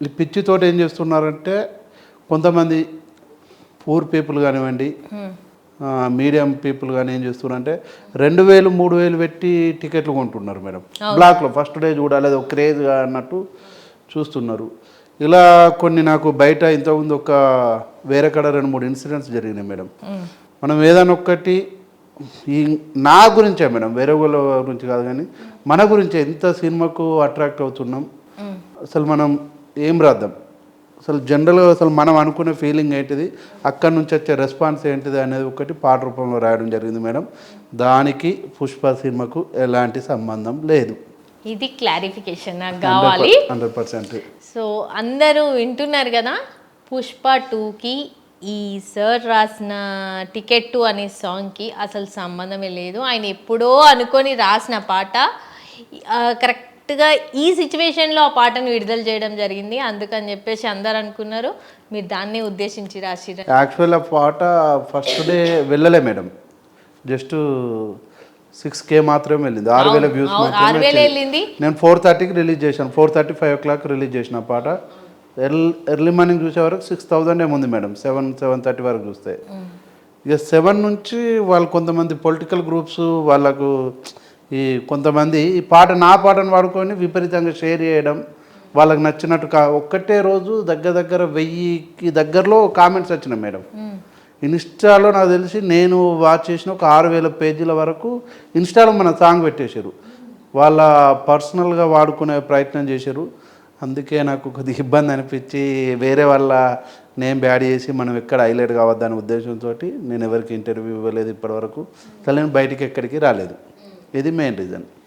ఈ పిచ్చితోటి ఏం చేస్తున్నారంటే కొంతమంది పూర్ పీపుల్ కానివ్వండి, మీడియం పీపుల్ కానీ ఏం చేస్తున్నారంటే 2000 3000 పెట్టి టికెట్లు కొంటున్నారు మేడం. బ్లాక్లో ఫస్ట్ డే చూడాలి, అది ఒక క్రేజ్గా అన్నట్టు చూస్తున్నారు. ఇలా కొన్ని నాకు బయట ఇంతకుముందు ఒక వేరే కాడ 2 3 ఇన్సిడెంట్స్ జరిగినాయి మేడం. మనం ఏదైనా ఒక్కటి ఈ నా గురించే మేడం, వేరే వాళ్ళ గురించి కాదు కానీ మన గురించే ఎంత సినిమాకు అట్రాక్ట్ అవుతున్నాం, అసలు మనం ఏం రాద్దాం, అసలు జనరల్గా అసలు మనం అనుకునే ఫీలింగ్ ఏంటిది, అక్కడి నుంచి వచ్చే రెస్పాన్స్ ఏంటిది అనేది ఒకటి పాట రూపంలో రాయడం జరిగింది మేడం. దానికి పుష్ప సినిమాకు ఎలాంటి సంబంధం లేదు. ఇది క్లారిఫికేషన్ నాకు కావాలి. 100%. సో అందరూ వింటున్నారు కదా, పుష్ప 2కి ఈ సార్ రాసిన టికెట్ 2 అనే సాంగ్కి అసలు సంబంధమే లేదు. ఆయన ఎప్పుడో అనుకొని రాసిన పాట కరెక్ట్గా ఈ సిచ్యువేషన్లో ఆ పాటను విడుదల చేయడం జరిగింది. అందుకని చెప్పేసి అందరు అనుకున్నారు మీరు దాన్ని ఉద్దేశించి రాసిరా. యాక్చువల్ ఆ పాట ఫస్ట్ డే వెళ్ళలే మేడం, జస్ట్ 6K మాత్రమే వెళ్ళింది. 6000 వ్యూస్ మాత్రమే వెళ్ళింది. నేను 4:30కి రిలీజ్ చేశాను, 4:30 5 o'clock రిలీజ్ చేసిన పాట. ఎర్లీ మార్నింగ్ చూసే వరకు 6000 ఏముంది మేడం, 7-7:30 వరకు చూస్తే. ఇక 7 నుంచి వాళ్ళు కొంతమంది పొలిటికల్ గ్రూప్స్ వాళ్ళకు ఈ కొంతమంది ఈ పాట నా పాటను వాడుకొని విపరీతంగా షేర్ చేయడం, వాళ్ళకి నచ్చినట్టు ఒక్కటే రోజు దగ్గర 1000కి దగ్గరలో కామెంట్స్ వచ్చినాయి మేడం. ఇన్స్టాలో నాకు తెలిసి నేను వాచ్ చేసిన ఒక 6000 పేజీల వరకు ఇన్స్టాలో మన సాంగ్ పెట్టేశారు. వాళ్ళ పర్సనల్గా వాడుకునే ప్రయత్నం చేశారు. అందుకే నాకు కొద్దిగా ఇబ్బంది అనిపించి వేరే వాళ్ళ నేమ్ బ్యాడ్ చేసి మనం ఎక్కడ హైలైట్ కావద్దనే ఉద్దేశంతో నేను ఎవరికి ఇంటర్వ్యూ ఇవ్వలేదు ఇప్పటివరకు. అసలు నేను బయటికి ఎక్కడికి రాలేదు. ఇది మెయిన్ రీజన్.